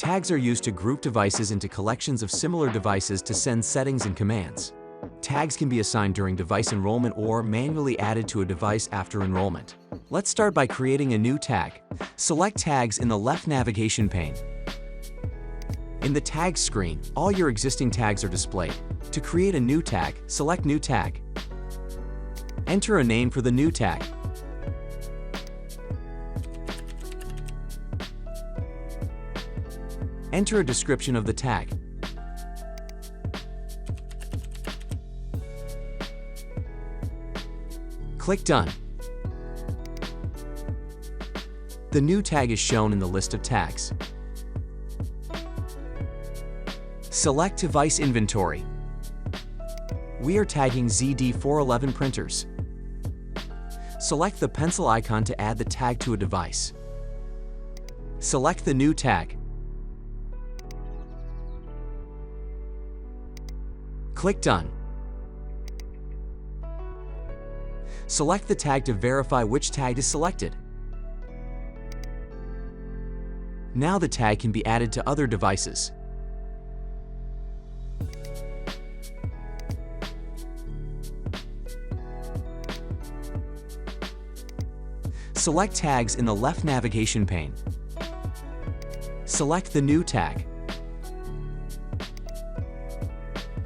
Tags are used to group devices into collections of similar devices to send settings and commands. Tags can be assigned during device enrollment or manually added to a device after enrollment. Let's start by creating a new tag. Select Tags in the left navigation pane. In the Tags screen, all your existing tags are displayed. To create a new tag, select New Tag. Enter a name for the new tag. Enter a description of the tag. Click Done. The new tag is shown in the list of tags. Select Device Inventory. We are tagging ZD411 printers. Select the pencil icon to add the tag to a device. Select the new tag. Click Done. Select the tag to verify which tag is selected. Now the tag can be added to other devices. Select Tags in the left navigation pane. Select the new tag.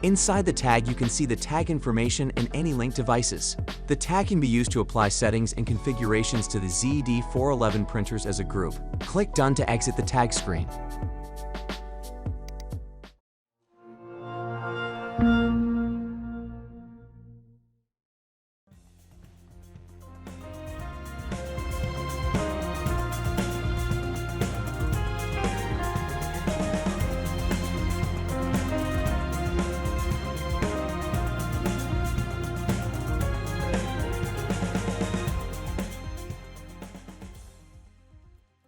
Inside the tag, you can see the tag information and any linked devices. The tag can be used to apply settings and configurations to the ZD411 printers as a group. Click Done to exit the tag screen.